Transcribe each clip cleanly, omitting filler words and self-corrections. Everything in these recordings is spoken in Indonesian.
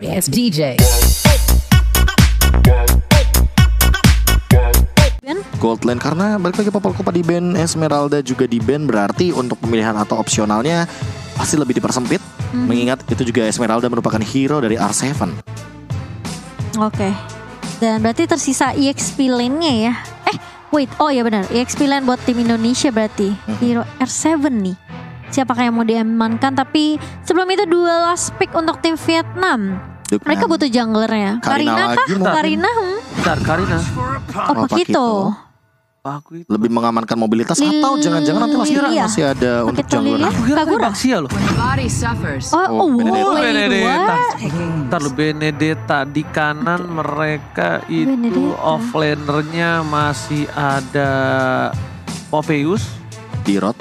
As DJ. Gold lane karena balik lagi Popol Copa di band, Esmeralda juga di band, berarti untuk pemilihan atau opsionalnya pasti lebih dipersempit. Mengingat itu juga Esmeralda merupakan hero dari R7. Oke. Dan berarti tersisa EXP lane-nya ya. Wait, oh ya benar, EXP lane buat tim Indonesia berarti. Hero R7 nih. Siapakah yang mau diamankan? Tapi sebelum itu dua last pick untuk tim Vietnam. Mereka butuh junglernya. Karina kah? Karina? Bentar, Karina. Oh, Pakito. Lebih mengamankan mobilitas atau jangan-jangan nanti masih ada untuk jungler. Kagura. Baxia loh. Benedetta. Ntar lu Benedetta di kanan mereka itu Benedetta. offlanernya masih ada Popheus, Dirot.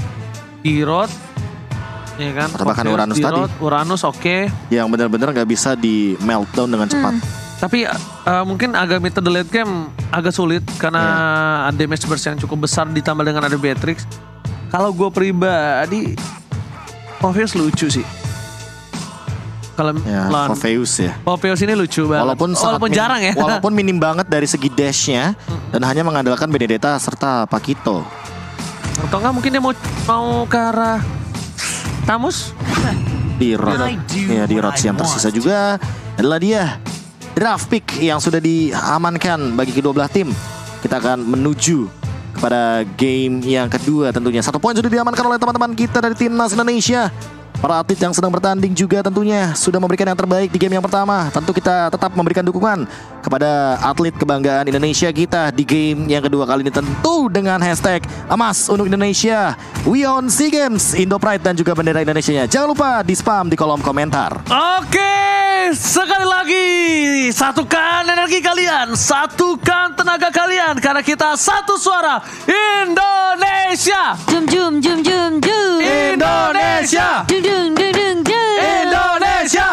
ya kan? Atau bahkan Popheus, Uranus tadi. Uranus oke. Yang benar-benar gak bisa di meltdown dengan cepat. Tapi mungkin agak mid to the late game agak sulit karena damage burst yang cukup besar ditambah dengan ada Beatrix. Kalau gue pribadi, Popheus lucu sih. Kalau lawan Popheus ya. Popheus ini lucu banget. Walaupun jarang ya. Walaupun minim banget dari segi dashnya dan hanya mengandalkan Benedetta serta Pakito. Atau enggak mungkin dia mau ke arah Tamus? Dirot. Ya, Dirot yang tersisa juga adalah dia. Draft pick yang sudah diamankan bagi kedua belah tim. Kita akan menuju kepada game yang kedua tentunya. 1 poin sudah diamankan oleh teman-teman kita dari Timnas Indonesia. Para atlet yang sedang bertanding juga tentunya sudah memberikan yang terbaik di game yang pertama. Tentu kita tetap memberikan dukungan kepada atlet kebanggaan Indonesia kita di game yang kedua kali ini. Tentu dengan hashtag emas untuk Indonesia, We on SEA Games, Indo Pride dan juga bendera Indonesianya. Jangan lupa di spam di kolom komentar. Oke, sekali lagi satukan energi kalian, satukan tenaga kalian karena kita satu suara Indonesia. Jum. Indonesia. Indonesia.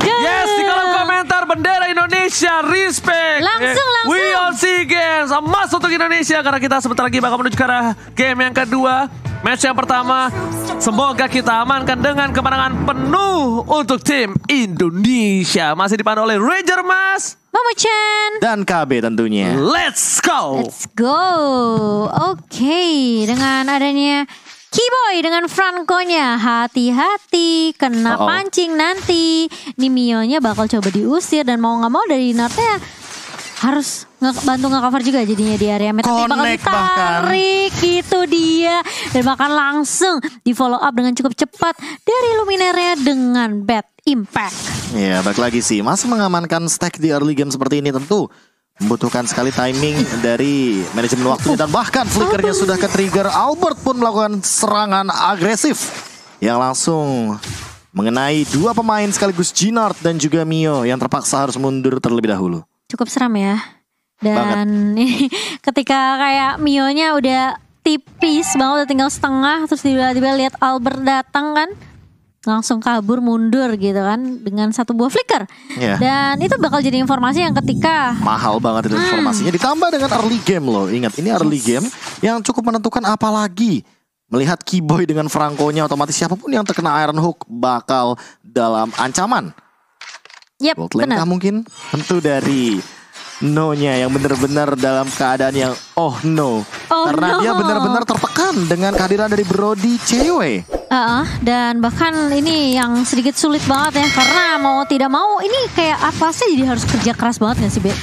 Yes, di kolom komentar bendera Indonesia, respect. Langsung. We on SEA Games, emas untuk Indonesia karena kita sebentar lagi bakal menuju ke arah game yang kedua. Match yang pertama, semoga kita amankan dengan kemenangan penuh untuk tim Indonesia. Masih dipandu oleh Ranger Mas, Momo Chan Dan KB tentunya. let's go. Let's go. Oke, dengan adanya Keyboy dengan Franco-nya, hati-hati kena pancing nanti. Nih Mio-nya bakal coba diusir dan mau gak mau dari Nartea harus bantu nge-cover juga jadinya di area mid. Tapi bakal ditarik gitu dia. Dan bakal langsung di follow up dengan cukup cepat dari Luminaria dengan bad impact. Ya, balik lagi sih, masih mengamankan stack di early game seperti ini tentu membutuhkan sekali timing dari manajemen waktunya. Dan bahkan flickernya sudah ke-trigger. Albert pun melakukan serangan agresif yang langsung mengenai dua pemain sekaligus Ginard dan juga Mio yang terpaksa harus mundur terlebih dahulu. Cukup seram ya. Dan ketika kayak Mio-nya udah tipis banget, udah tinggal setengah, terus tiba-tiba lihat Albert datang kan, langsung kabur mundur gitu kan dengan satu buah flicker. Dan itu bakal jadi informasi yang ketika mahal banget itu informasinya, ditambah dengan early game loh. Ingat, ini early game yang cukup menentukan, apalagi melihat Keyboy dengan Franco-nya, otomatis siapapun yang terkena Iron Hook bakal dalam ancaman. Yep, benar. Mungkin tentu dari No-nya yang benar-benar dalam keadaan yang karena dia benar-benar tertekan dengan kehadiran dari Brody cewek. Dan bahkan ini yang sedikit sulit banget ya, karena mau tidak mau ini kayak apa sih, jadi harus kerja keras banget gak sih Be?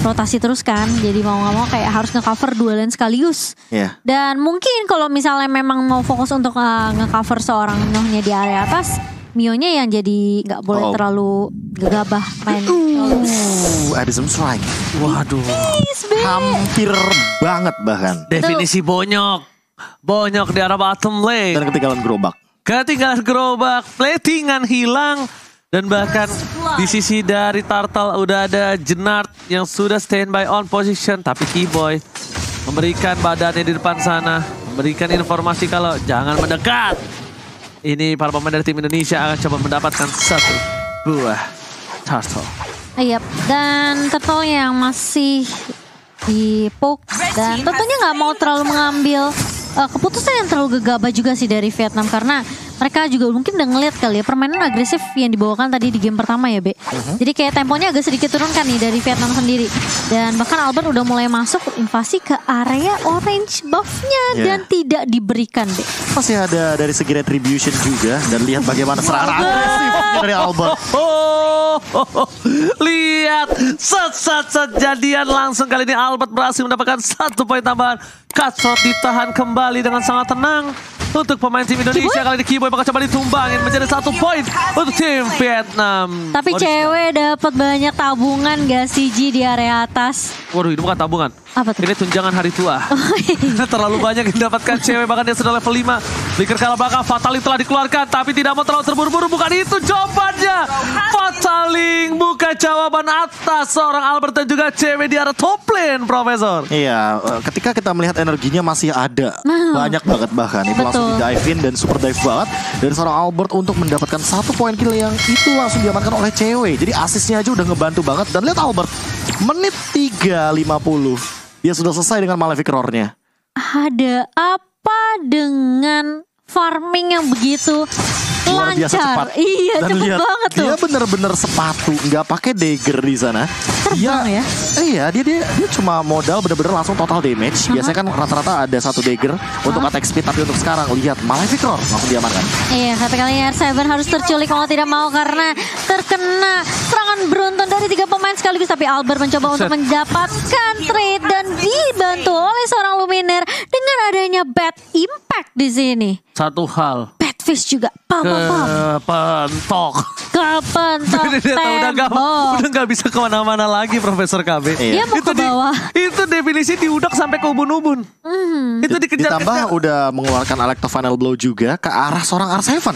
Rotasi terus kan, jadi mau gak mau kayak harus nge-cover dua lane sekaligus. Dan mungkin kalau misalnya memang mau fokus untuk nge-cover seorang No-nya di area atas, Mio-nya yang jadi gak boleh terlalu gegabah main. Addison Strike. Waduh, hampir banget bahkan. Definisi bonyok di arah bottom lane. Dan ketinggalan gerobak. Platingan hilang. Dan bahkan di sisi dari Turtle udah ada Ginard yang sudah standby on position. Tapi Keyboy memberikan badannya di depan sana, memberikan informasi kalau jangan mendekat. Ini para pemain dari tim Indonesia akan coba mendapatkan satu buah Turtle. Dan Turtle yang masih di poke dan tentunya nggak mau terlalu mengambil keputusan yang terlalu gegabah juga sih dari Vietnam, karena mereka juga mungkin udah ngeliat kali ya permainan agresif yang dibawakan tadi di game pertama ya, Be. Jadi kayak temponya agak sedikit turunkan nih dari Vietnam sendiri. Dan bahkan Albert udah mulai masuk invasi ke area orange buff-nya dan tidak diberikan, Be. Masih ada dari segi retribution juga, dan lihat bagaimana serangan agresif dari Albert. Lihat sejadian langsung kali ini Albert berhasil mendapatkan 1 poin tambahan. Cutshot ditahan kembali dengan sangat tenang untuk pemain tim Indonesia. Kali ini Kiboy bakal coba ditumbangin menjadi 1 poin untuk tim Vietnam. Tapi cewek dapat banyak tabungan gak sih Ji di area atas? Waduh, ini bukan tabungan. Apa tuh? Ini tunjangan hari tua. Terlalu banyak yang didapatkan cewek, bahkan dia sudah level 5. Flicker kalah belakang, Fataling telah dikeluarkan, tapi tidak mau terlalu terburu-buru. Bukan itu jawabannya. Fataling bukan jawaban atas seorang Albert dan juga cewek di arah top lane, Profesor. Iya, ketika kita melihat energinya masih ada, banyak banget bahkan. Itu langsung di dive in dan super dive banget dari seorang Albert untuk mendapatkan 1 poin kill yang itu langsung diamankan oleh cewek. Jadi asisnya aja udah ngebantu banget. Dan lihat Albert, menit 3.50. Dia sudah selesai dengan Malefic Roar-nya. Ada apa dengan farming yang begitu luar biasa cepat. Iya, dan cepet lihat, banget tuh. Dia bener-bener sepatu, nggak pakai dagger di sana. Terbang ya? Iya, dia cuma modal bener-bener langsung total damage. Biasanya kan rata-rata ada 1 dagger untuk attack speed, tapi untuk sekarang lihat Malefic Roar langsung diamankan. Iya, tapi kali ini R7 harus terculik mau tidak mau karena terkena serangan beruntun dari 3 pemain sekaligus. Tapi Albert mencoba untuk mendapatkan trade dan dibantu oleh seorang Luminaire dengan adanya bad impact di sini. Satu hal. Badfish juga. Kepentok. Tembok. Udah gak bisa kemana-mana lagi Profesor KB. Dia mau ke bawah. Itu definisi diudak sampai ke ubun-ubun. Itu dikejar. Ditambah udah mengeluarkan Electro Final Blow juga ke arah seorang R7.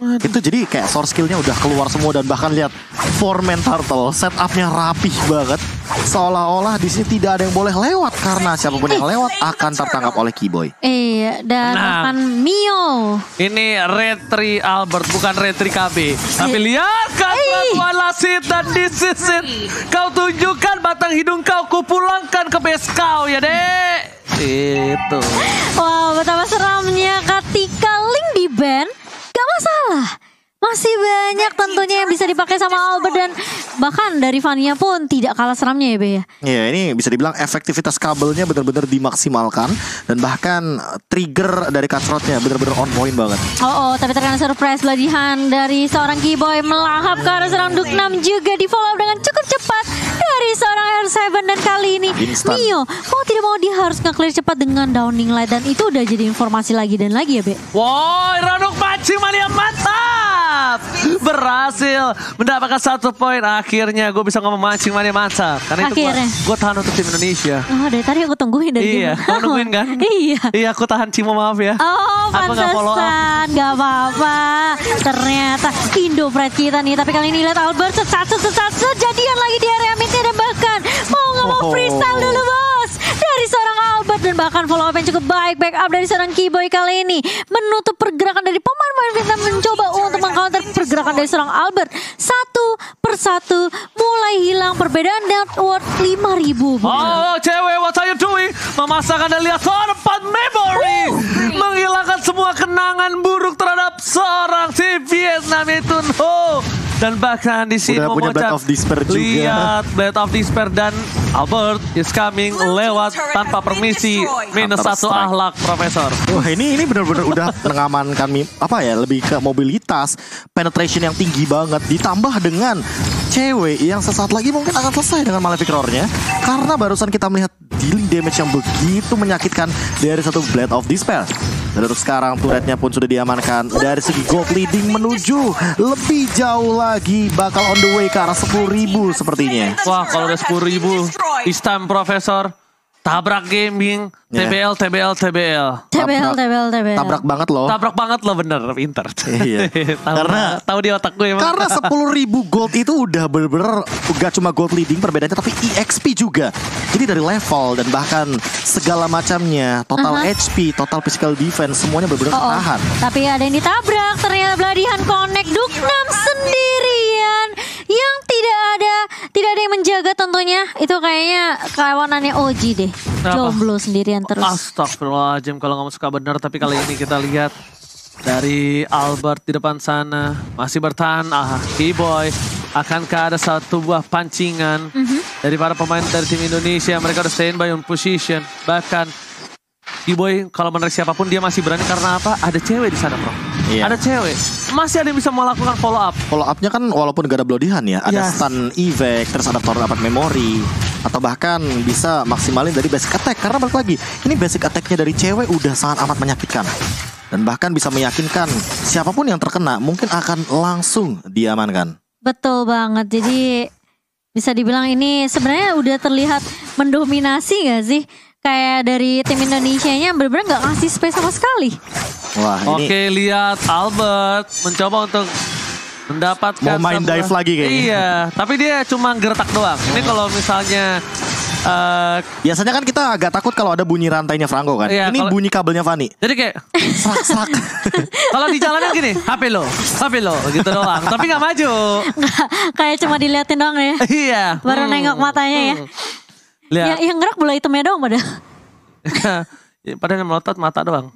Itu jadi kayak source skillnya udah keluar semua, dan bahkan lihat Foreman Turtle setupnya rapih banget, seolah-olah di sini tidak ada yang boleh lewat karena siapapun yang lewat akan tertangkap oleh Kiboy. Iya, dan akan Mio. Ini Retri Albert, bukan Retri KB. Tapi lihat kan Walasit dan disisit. Kau tunjukkan batang hidung kau, kupulangkan ke base kau ya dek. Itu. Wow, betapa seramnya ketika Link di ban. Gak masalah, masih banyak tentunya yang bisa dipakai sama Albert, dan bahkan dari Vania pun tidak kalah seramnya ya Be ya. Iya, ini bisa dibilang efektivitas kabelnya benar-benar dimaksimalkan, dan bahkan trigger dari cutshotnya benar-benar on point banget. Tapi terkena surprise beladihan dari seorang Kiboy melahap ke arah seorang Duknam, juga di follow dengan cukup cepat dari seorang R7, dan kali ini Mio mau tidak mau dia harus nge-clear cepat dengan downing light, dan itu udah jadi informasi lagi dan lagi ya Be. Wow, Ranuk mancing mania mantap. Berhasil mendapatkan 1 poin. Akhirnya gue bisa ngomong mancing mania mantap. Karena akhirnya. itu gue tahan untuk tim Indonesia. Dari tadi aku tungguin dari Iya, kamu nungguin kan? Iya, aku tahan Cimo, maaf ya. Aku gak follow up. Gak apa-apa. Ternyata Indo Pride kita nih. Tapi kali ini lihat Albert sejadian lagi di area midnya, dan bahkan mau freestyle dulu bos dari seorang Albert, dan bahkan follow up yang cukup baik, back up dari seorang Kiboy kali ini menutup pergerakan dari pemain-pemain Vietnam, mencoba untuk mengcounter pergerakan dari seorang Albert. 1 persatu mulai hilang perbedaan net worth 5.000. Cewek, what are you doing? Memasakkan dan lihat tempat memory, menghilangkan semua kenangan buruk terhadap seorang si Vietnam itu. Dan bahkan di sini udah punya Blade of Despair juga. Lihat Blade of Despair, dan Albert is coming lewat tanpa permisi. Minus 1 akhlak, Profesor. Wah, ini benar-benar udah mengamankan lebih ke mobilitas, penetration yang tinggi banget, ditambah dengan cewek yang sesaat lagi mungkin akan selesai dengan Malefic Roar-nya, karena barusan kita melihat dealing damage yang begitu menyakitkan dari 1 Blade of Despair. Dan untuk sekarang turretnya pun sudah diamankan. Dari segi gold leading menuju lebih jauh lagi, bakal on the way ke arah 10.000 sepertinya. Wah, kalau udah 10.000 this time Profesor, tabrak gaming, TBL. Tabrak banget loh. Tabrak banget loh, bener, pinter. Iya. Karena tahu di otak gue emang. Karena 10.000 gold itu udah bener-bener gak cuma gold leading perbedaannya, tapi EXP juga. Jadi dari level dan bahkan segala macamnya, total HP, total physical defense, semuanya bener-bener tertahan. Tapi ada yang ditabrak, ternyata beladihan connect Duknam sendirian yang tidak ada yang menjaga tentunya. Itu kayaknya kawanannya Oji deh. Jomblo sendirian terus. Astagfirullahaladzim, kalau nggak suka bener. Tapi kali ini kita lihat dari Albert di depan sana. Masih bertahan. Keyboy. Akankah ada satu buah pancingan dari para pemain dari tim Indonesia. Mereka udah standby on position. Bahkan Keyboy kalau menarik siapapun dia masih berani karena apa? Ada cewek di sana, bro. Iya. Ada cewek. Masih ada yang bisa melakukan follow up. Follow up-nya kan walaupun gak ada bloodihan ya, ada stun evac, terus ada tornado dapat memori, atau bahkan bisa maksimalin dari basic attack. Karena balik lagi, ini basic attack-nya dari cewek udah sangat amat menyakitkan. Dan bahkan bisa meyakinkan siapapun yang terkena mungkin akan langsung diamankan. Betul banget. Jadi bisa dibilang ini sebenarnya udah terlihat mendominasi gak sih? Kayak dari tim Indonesianya benar-benar gak ngasih space sama sekali. Wah, ini Oke, lihat Albert mencoba untuk mendapatkan mau main dive lagi kayaknya. Iya, tapi dia cuma gertak doang. Ini kalau misalnya biasanya kan kita agak takut kalau ada bunyi rantainya Franco kan. Iya, Ini bunyi kabelnya Fanny. jadi kayak Serak-serak. kalau di jalanan gini, HP lo gitu doang. Tapi nggak maju. Nggak, kayak cuma diliatin doang ya. Iya. Baru nengok matanya ya. Lihat. Yang gerak bola hitamnya doang padahal. Padahal yang melotot mata doang.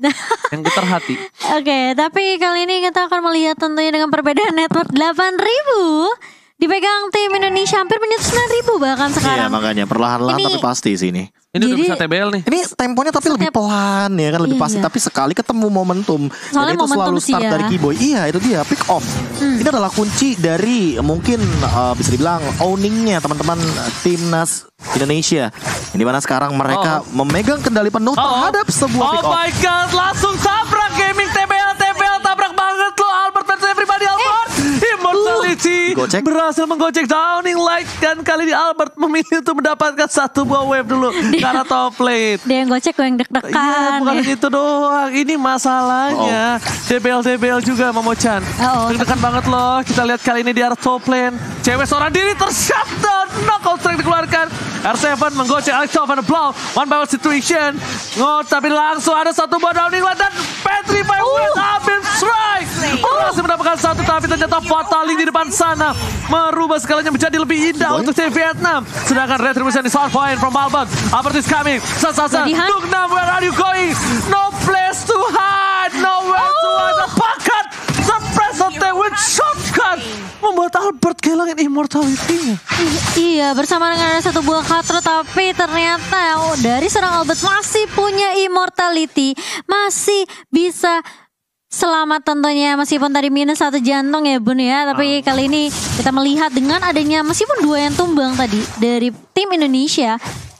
Yang getar hati. Oke, tapi kali ini kita akan melihat tentunya dengan perbedaan network 8.000 dipegang tim Indonesia hampir menyentuh 9.000 bahkan Iya sekarang. makanya perlahan-lahan Ini- tapi pasti sih ini. Ini udah Jadi- bisa TBL nih. Ini temponya tapi lebih pelan ya kan, lebih Iya. pasti. Tapi sekali ketemu momentum, dan Soalnya itu momentum selalu sih start ya. dari Keyboy. Iya itu dia, pick off. Ini adalah kunci dari mungkin bisa dibilang owningnya teman-teman timnas Indonesia. Yang dimana sekarang mereka memegang kendali penuh terhadap sebuah pick Oh off. my god, langsung tabrak gaming TBL tabrak banget lo Albert versus everybody Albert. Immortality Gocek. berhasil menggocek Downing Light dan kali ini Albert memilih untuk mendapatkan satu buah wave dulu karena top lane. Dia yang gocek, gue yang Iya, deg-degan. bukan ya. itu doang. Ini masalahnya TBL juga Momochan. Deg-degan banget loh. Kita lihat kali ini di arah top lane. Cewek seorang diri tershutdown. Knockout strike dikeluarkan. R7 menggocek Alex and a blow. One by one situation. Tapi langsung ada satu buah Downing Light dan Petrify with Abin Strike. Berhasil mendapatkan satu tapi ternyata Fataling di depan sana. Merubah segalanya menjadi lebih indah untuk tim Vietnam. Sedangkan Retribution di start point from Albert. Albert is coming. Sasa. Body hunt. Look now, where are you going? No place to hide. Nowhere to hide. A pocket. Suppress attack with shotgun. Membuat Albert kehilangan immortality-nya. Iya, bersama dengan ada satu buah katro, tapi ternyata dari seorang Albert masih punya immortality, masih bisa selamat tentunya meskipun tadi minus satu jantung ya Bun ya. Tapi kali ini kita melihat dengan adanya meskipun dua yang tumbang tadi dari tim Indonesia,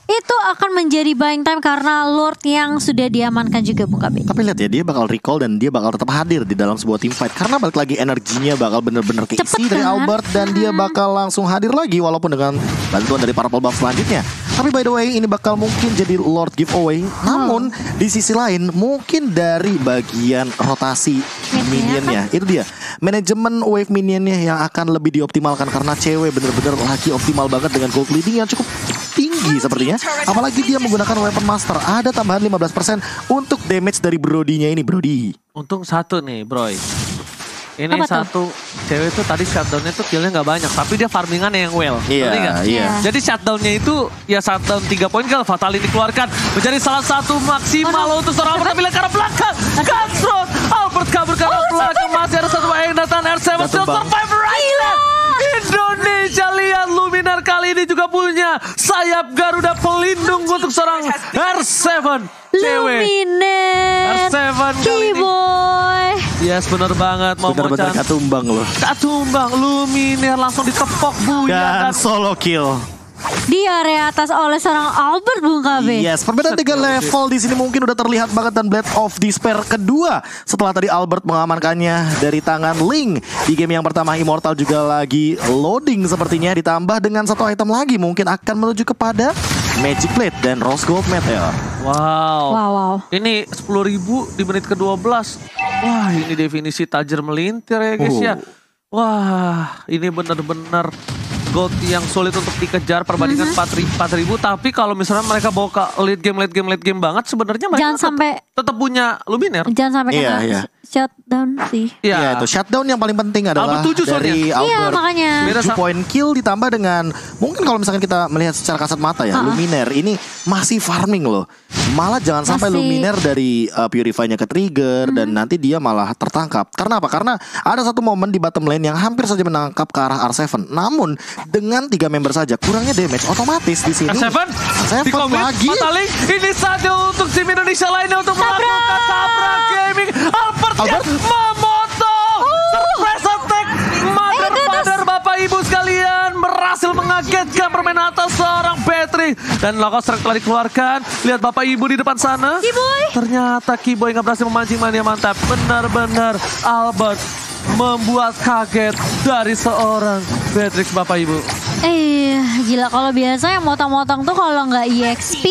itu akan menjadi buying time karena Lord yang sudah diamankan juga Bung KB. Tapi lihat ya, dia bakal recall dan dia bakal tetap hadir di dalam sebuah team fight. Karena balik lagi energinya bakal bener-bener keisi Cepet dari kan? Albert. Dan dia bakal langsung hadir lagi walaupun dengan bantuan dari para buff selanjutnya. Tapi by the way ini bakal mungkin jadi Lord giveaway. Namun di sisi lain mungkin dari bagian rotasi minionnya. Itu dia, manajemen wave minionnya yang akan lebih dioptimalkan. Karena cewek bener-bener lagi optimal banget dengan gold leading yang cukup tinggi sepertinya. Apalagi dia menggunakan weapon master. Ada tambahan 15% untuk damage dari Brody-nya ini. Brody. Untung satu nih, Broy. Ini Apa tuh? satu cewek itu tadi shutdownnya tuh killnya nggak banyak, tapi dia farmingannya yang well. Iya, Ngerti nggak? iya. Jadi shutdownnya itu ya shutdown 3 poin kalau Fatality dikeluarkan menjadi salah satu maksimal untuk seorang Albert. Tapi lihat ke arah belakang, Cutthroat, Albert kabur ke arah belakang, masih ada satu yang datang. R7 still survive right now. Indonesia lihat Luminar kali ini juga punya sayap Garuda pelindung untuk seorang R7 cewek. Luminet, R7 kali ini. Keyboy. Yes, bener banget. Mau Bener-bener Mocan. katumbang loh. Katumbang, Luminar langsung ditepok Dan Buya. solo kill. Di area atas oleh seorang Albert Bung KB. Yes, perbedaan 3 level di sini mungkin udah terlihat banget. Dan Blade of Despair kedua setelah tadi Albert mengamankannya dari tangan Link. Di game yang pertama Immortal juga lagi loading sepertinya. Ditambah dengan satu item lagi mungkin akan menuju kepada Magic Blade dan Rose Gold Meteor. Wow. Ini 10.000 di menit ke-12. Wah, ini definisi tajir melintir ya guys ya. Wah, ini bener-bener gold yang sulit untuk dikejar perbandingan 4.000. Tapi kalau misalnya mereka bawa ke late game banget, sebenarnya mereka Jangan sampai tetap punya Luminar. Jangan sampai Iya, kena iya. shutdown sih. Iya itu shutdown yang paling penting adalah Albert 7 dari soalnya. Iya Albert. makanya. 7 point kill ditambah dengan mungkin kalau misalkan kita melihat secara kasat mata ya, Luminaire ini masih farming loh. Malah jangan sampai Luminaire dari Purify-nya ke trigger dan nanti dia malah tertangkap. Karena apa? Karena ada satu momen di bottom lane yang hampir saja menangkap ke arah R7. Namun dengan 3 member saja kurangnya damage otomatis di sini. R7 lagi. Mataling, ini saatnya untuk tim Indonesia lainnya untuk melakukan tabrak gaming. Albert memotong. Surprise attack. Mother Bapak Ibu sekalian berhasil mengagetkan permainan atas seorang Patrick. Dan Loco Strike telah dikeluarkan. Lihat Bapak Ibu di depan sana. Kiboy. Ternyata Kiboy nggak berhasil memancing mania mantap. Benar-benar Albert membuat kaget dari seorang Patrick Bapak Ibu. Gila kalau biasa yang motong-motong tuh kalau nggak EXP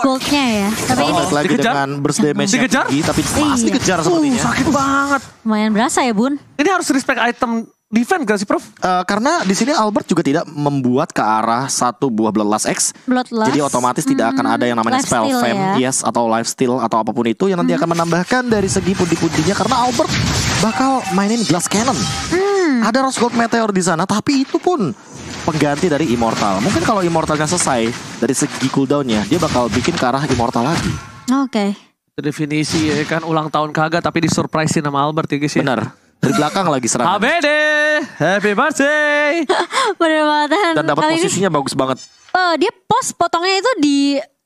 goldnya ya. Tapi ini lagi dikejar. dengan burst damage yang Dikejar. tinggi, tapi masih dikejar sepertinya. Sakit banget. lumayan berasa ya Bun. Ini harus respect item defense gak sih Prof? Karena di sini Albert juga tidak membuat ke arah satu buah Bloodlust X. Bloodlust. Jadi otomatis tidak akan ada yang namanya spell Lifesteal fam, ya. yes, atau lifesteal atau apapun itu yang nanti akan menambahkan dari segi pundi-pundinya karena Albert bakal mainin Glass Cannon. Ada Rose Gold Meteor di sana, tapi itu pun pengganti dari Immortal. Mungkin kalau Immortalnya selesai dari segi cooldownnya, dia bakal bikin ke arah Immortal lagi. Oke. Definisi ya kan ulang tahun kagak tapi disurprisein sama Albert ya guys ya. Benar. Dari belakang lagi serangan. HBD, happy birthday. Bener banget. Dan dapat Kali ini, posisinya bagus banget. dia pos potongnya itu di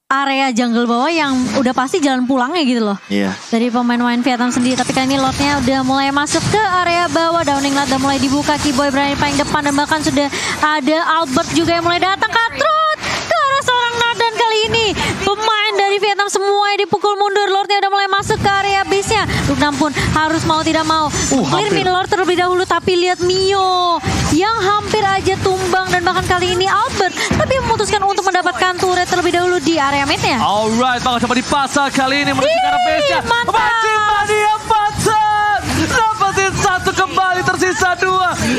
area jungle bawah yang udah pasti jalan pulangnya gitu loh. Iya. Dari pemain Vietnam sendiri. Tapi kali ini lotnya udah mulai masuk ke area bawah. Downing lot udah mulai dibuka. Kiboy berani paling depan. Dan bahkan sudah ada Albert juga yang mulai datang. Katrut ke arah seorang Nadan kali ini. Pemain dari Vietnam semuanya dipukul mundur. Lordnya udah mulai masuk ke area base-nya. Luknam pun harus mau tidak mau clear mid lord terlebih dahulu. Tapi lihat Mio yang hampir aja tumbang. Dan bahkan kali ini Albert tapi memutuskan untuk mendapatkan turret terlebih dahulu di area mid-nya. Alright, bakal coba dipasang kali ini menuju ke arah base-nya. Mantap. Mancing mania patah. Dapatin satu kembali tersisa 2.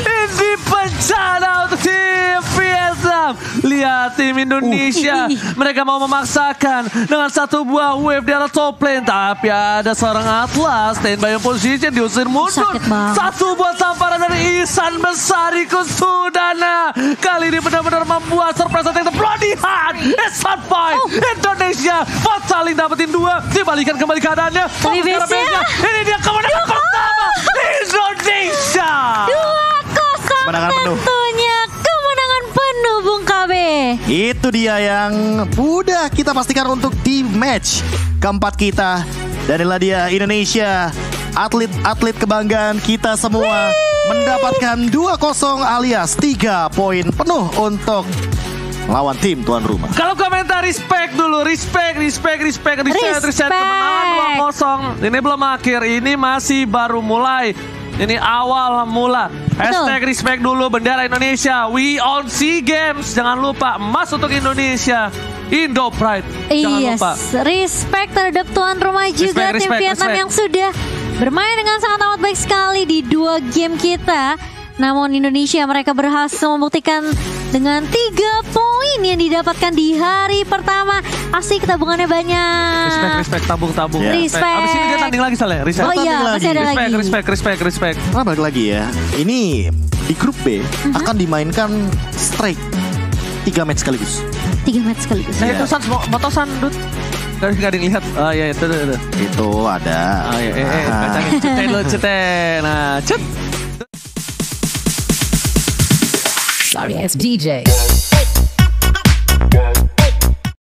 Ini bencana untuk tim Vietnam. Lihat tim Indonesia. Mereka mau memaksakan dengan satu buah wave di arah top lane. Tapi ada seorang Atlas standby position diusir mundur. Sakit banget. Satu buah tamparan dari Ihsan Besari Kusudana. Kali ini benar-benar membuat surprise attack Bloody Hand. Ihsan Fight. Indonesia. Fataling dapetin 2. Dibalikan kembali keadaannya. Tapi base-nya. Ini dia kemenangan pertama Indonesia. 2-0 Kemenangan penuh. tentunya. Kemenangan penuh Bung KB. Itu dia yang udah kita pastikan untuk di match keempat kita. Dan inilah dia Indonesia, atlet-atlet kebanggaan kita semua mendapatkan 2-0 alias 3 poin penuh untuk lawan tim tuan rumah. Kalau komentar respect dulu, respect kemenangan 2-0. Ini belum akhir, ini masih baru mulai. Ini awal mula. Hashtag respect dulu bendera Indonesia. We on SEA Games. Jangan lupa emas untuk Indonesia. Indo Pride. Jangan lupa. Respect terhadap tuan rumah juga tim Vietnam yang sudah bermain dengan sangat amat baik sekali di 2 game kita. Namun Indonesia mereka berhasil membuktikan dengan 3 poin yang didapatkan di hari pertama. Asik tabungannya banyak. Respect, tabung. Yeah. Respect. Abis ini dia tanding lagi soalnya. Oh iya, masih ada lagi. Respect. Nah, balik lagi ya. Ini di grup B akan dimainkan straight 3 match sekaligus. 3 match sekaligus. Itu San, motosan Dut. Gak ada yang lihat. Oh iya, itu. Itu ada. Oh iya, kacangin. Ceten lu, ceten. Nah, cet. Sorry, it's DJ.